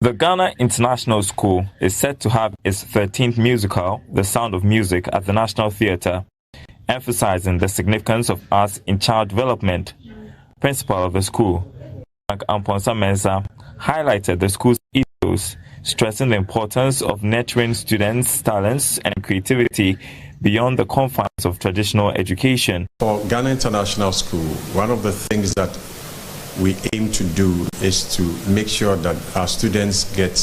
The Ghana International School is set to have its 13th musical, The Sound of Music, at the National Theatre, emphasizing the significance of arts in child development. Principal of the school, Frank Amponsa Mensah, highlighted the school's ethos, stressing the importance of nurturing students' talents and creativity beyond the confines of traditional education. For Ghana International School, one of the things that we aim to do is to make sure that our students get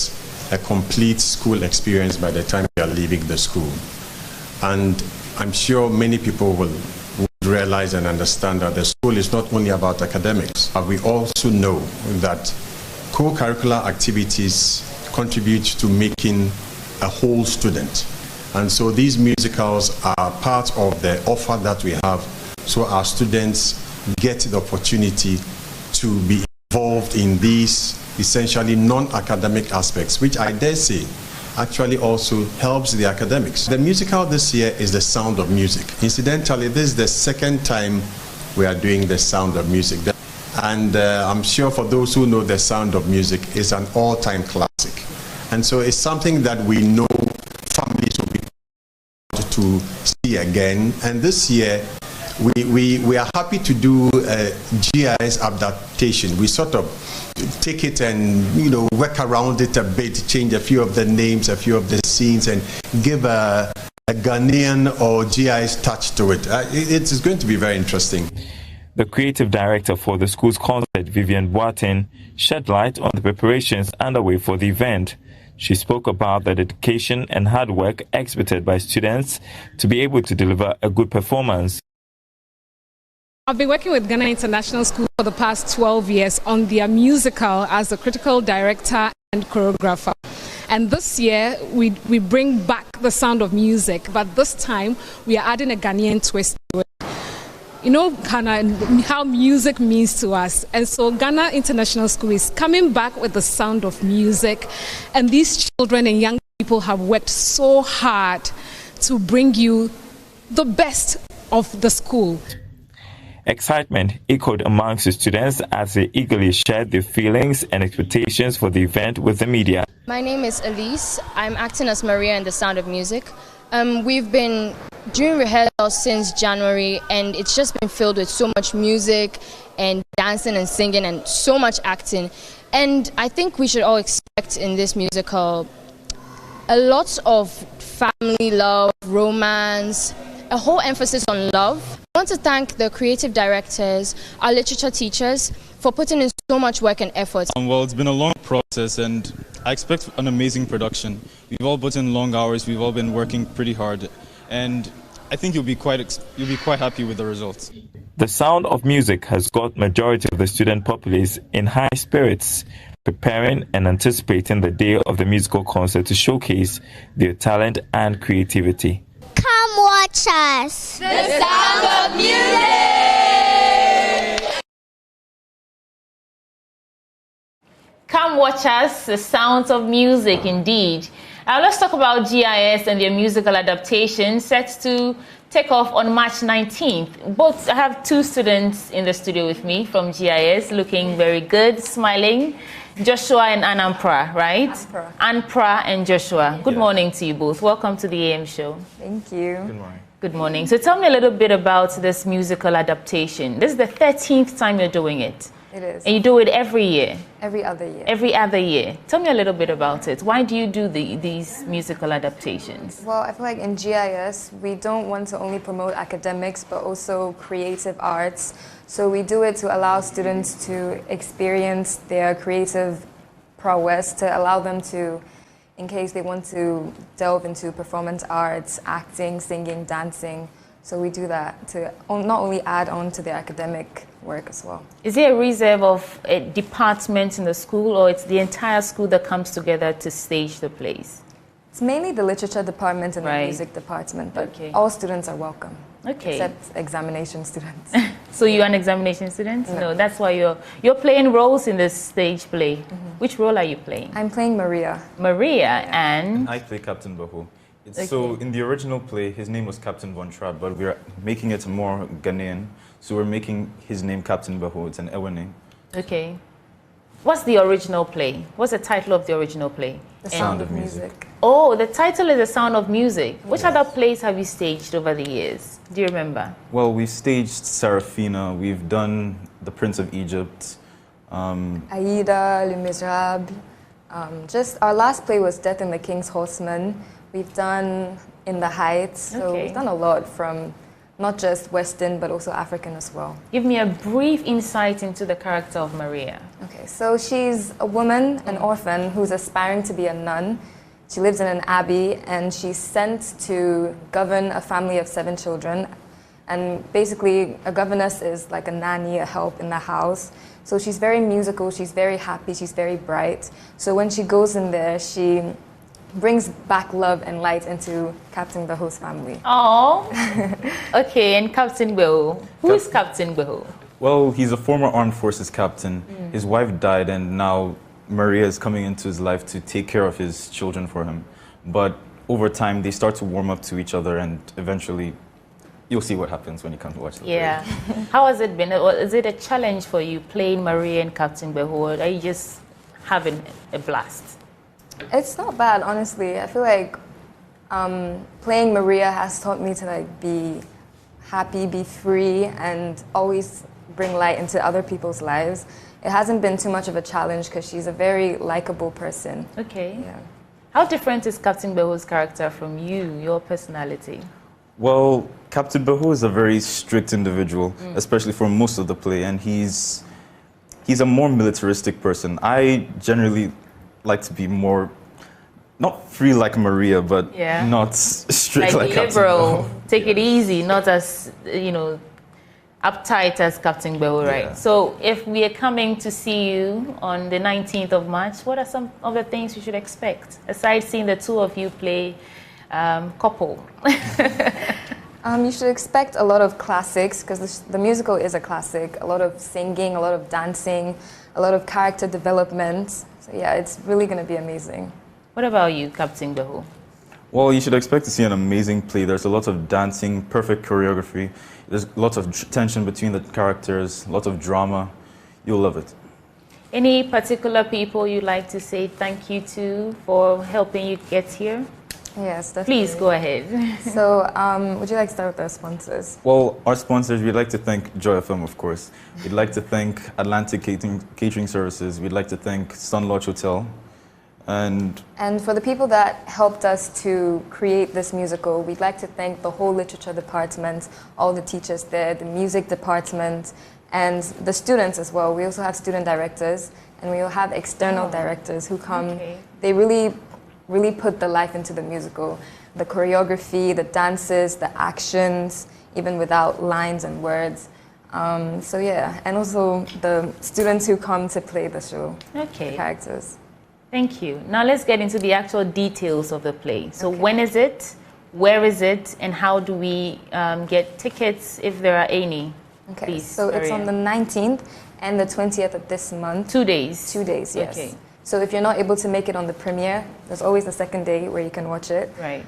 a complete school experience by the time they are leaving the school. And I'm sure many people will realize and understand that the school is not only about academics, but we also know that co-curricular activities contribute to making a whole student. And so these musicals are part of the offer that we have, so our students get the opportunity to be involved in these essentially non-academic aspects, which I dare say actually also helps the academics. The musical this year is The Sound of Music. Incidentally, this is the second time we are doing The Sound of Music. And I'm sure for those who know The Sound of Music, it's an all-time classic. And so it's something that we know families will be proud to see again. And this year, we are happy to do a GIS adaptation. We sort of take it and work around it a bit, change a few of the names, a few of the scenes, and give a Ghanaian or GIS touch to it. It's going to be very interesting. The creative director for the school's concert, Vivian Boateng, shed light on the preparations underway for the event. She spoke about the dedication and hard work exhibited by students to be able to deliver a good performance. I've been working with Ghana International School for the past 12 years on their musical as the critical director and choreographer. And this year, we bring back The Sound of Music, but this time we are adding a Ghanaian twist to it. You know, Ghana, how music means to us. And so Ghana International School is coming back with The Sound of Music. And these children and young people have worked so hard to bring you the best of the school. Excitement echoed amongst the students as they eagerly shared their feelings and expectations for the event with the media. My name is Elise. I'm acting as Maria in The Sound of Music. We've been doing rehearsals since January, and it's just been filled with so much music and dancing and singing and so much acting. And I think we should all expect in this musical a lot of family love, romance, a whole emphasis on love. I want to thank the creative directors, our literature teachers, for putting in so much work and effort. Well, it's been a long process, and I expect an amazing production. We've all put in long hours, we've all been working pretty hard, and I think you'll be quite happy with the results. The Sound of Music has got majority of the student populace in high spirits, preparing and anticipating the day of the musical concert to showcase their talent and creativity. Come watch us. The Sound of Music! Come watch us, The Sounds of Music, indeed. Let's talk about GIS and their musical adaptation set to take off on March 19th. I have two students in the studio with me from GIS, looking very good, smiling. Joshua and Anampra, right? Anpra and Joshua. Good morning to you both. Welcome to the AM show. Thank you. Good morning. Good morning. So tell me a little bit about this musical adaptation. This is the 13th time you're doing it. It is. And you do it every year? Every other year. Every other year. Tell me a little bit about it. Why do you do these musical adaptations? Well, I feel like in GIS, we don't want to only promote academics, but also creative arts. So we do it to allow students to experience their creative prowess, to allow them to, in case they want to delve into performance arts, acting, singing, dancing. So we do that to not only add on to the academic work as well. Is there a reserve of a department in the school, or it's the entire school that comes together to stage the plays? It's mainly the literature department and the music department, but all students are welcome. Okay. Except examination students. So you're an examination student? No, that's why you're playing roles in this stage play. Which role are you playing? I'm playing Maria. Maria, and I play Captain Bahu. So in the original play, his name was Captain Von Trapp, but we're making it more Ghanaian. So we're making his name Captain Bahu. It's an Ewe name. Okay. What's the original play? What's the title of the original play? The Sound of Music. Oh, the title is The Sound of Music. Which other plays have you staged over the years? Do you remember? Well, we've staged Serafina. We've done The Prince of Egypt. Aida, Les Miserables. Just our last play was Death and the King's Horseman. We've done In the Heights. So we've done a lot from not just Western, but also African as well. Give me a brief insight into the character of Maria. Okay, so she's a woman, an orphan, who's aspiring to be a nun. She lives in an abbey, and she's sent to govern a family of 7 children. And basically, a governess is like a nanny, a help in the house. So she's very musical, she's very happy, she's very bright. So when she goes in there, she brings back love and light into Captain Beho's family. Oh, okay. And Captain Beho, who is Captain Beho? Well, he's a former armed forces captain. His wife died, and now Maria is coming into his life to take care of his children for him. But over time, they start to warm up to each other, and eventually, you'll see what happens when you come to watch the play. How has it been? Is it a challenge for you playing Maria and Captain Beho, or are you just having a blast? It's not bad, honestly. I feel like playing Maria has taught me to like be happy, be free, and always bring light into other people's lives. It hasn't been too much of a challenge because she's a very likable person. Okay. Yeah. How different is Captain Beho's character from you, your personality? Well, Captain Beho is a very strict individual, especially for most of the play, and he's a more militaristic person. I generally like to be more, not free like Maria, but not strict like Captain Beho. Take it easy, not as, uptight as Captain Beho, right? So if we are coming to see you on the 19th of March, what are some of the things you should expect, aside seeing the two of you play couple? You should expect a lot of classics, because the musical is a classic. A lot of singing, a lot of dancing, a lot of character development. So yeah, it's really going to be amazing. What about you, Captain Beho? Well, you should expect to see an amazing play. There's a lot of dancing, perfect choreography. There's lots of tension between the characters, a lot of drama. You'll love it. Any particular people you'd like to say thank you to for helping you get here? Yes, definitely. Please go ahead. So, would you like to start with our sponsors? Well, our sponsors, we'd like to thank Joy FM, of course. We'd like to thank Atlantic Catering Services. We'd like to thank Sun Lodge Hotel. And for the people that helped us to create this musical, we'd like to thank the whole literature department, all the teachers there, the music department, and the students as well. We also have student directors, and we will have external directors who come. Okay. They really put the life into the musical. The choreography, the dances, the actions, even without lines and words. So yeah, and also the students who come to play the show, the characters. Thank you. Now let's get into the actual details of the play. So when is it, where is it, and how do we get tickets if there are any? Okay, please, so it's on the 19th and the 20th of this month. 2 days? 2 days, yes. Okay. So if you're not able to make it on the premiere, there's always the second day where you can watch it. Right.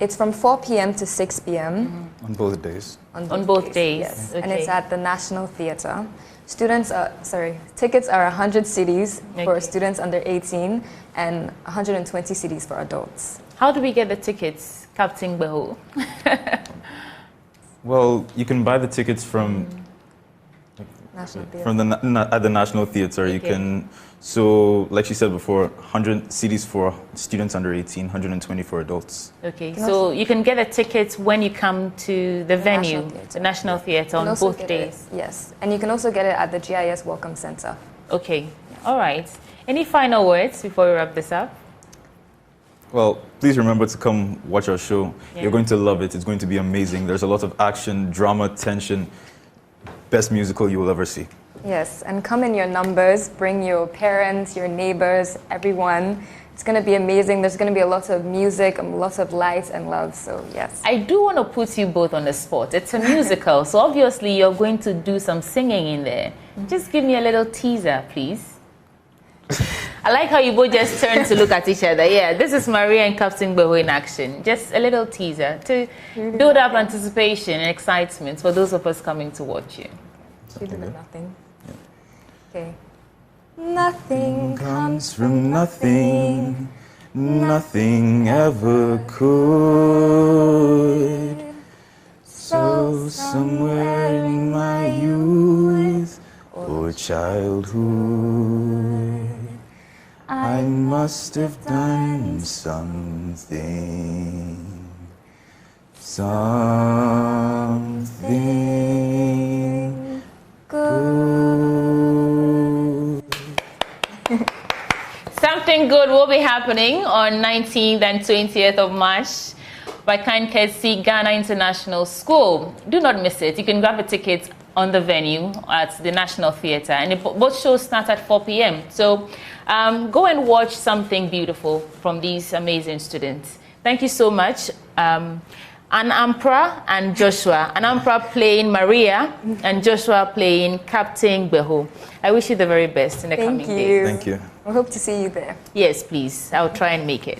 It's from 4 p.m. to 6 p.m. On both days. On both days. Yes. Okay. And it's at the National Theatre. Tickets are 100 cedis for students under 18 and 120 cedis for adults. How do we get the tickets, Captain Beho? Well, you can buy the tickets from at the National Theatre. You can, so like she said before, 100 CDs for students under 18, 120 for adults. Okay, so you can get the tickets when you come to the venue, the National Theatre, on both days. Yes, and you can also get it at the GIS Welcome Center. Okay, all right. Any final words before we wrap this up? Well, please remember to come watch our show. You're going to love it. It's going to be amazing. There's a lot of action, drama, tension. Best musical you will ever see. Yes, and come in your numbers. Bring your parents, your neighbors, everyone. It's going to be amazing. There's going to be a lot of music, lots of light and love. So, yes. I do want to put you both on the spot. It's a musical, so obviously you're going to do some singing in there. Just give me a little teaser, please. I like how you both just turned to look at each other. Yeah, this is Maria and Captain Beho in action. Just a little teaser to build up anticipation and excitement for those of us coming to watch you. She did nothing. Okay. Nothing comes from nothing, nothing ever could. So somewhere in my youth or childhood, I must have done something good. Something good will be happening on 19th and 20th of March by kind courtesy Ghana International School. Do not miss it. You can grab a ticket on the venue at the National Theatre, and both shows start at 4 p.m. So go and watch something beautiful from these amazing students. Thank you so much. Anampra and Joshua. Anampra playing Maria and Joshua playing Captain Beho. I wish you the very best in the coming days. Thank you. We hope to see you there. Yes, please. I'll try and make it.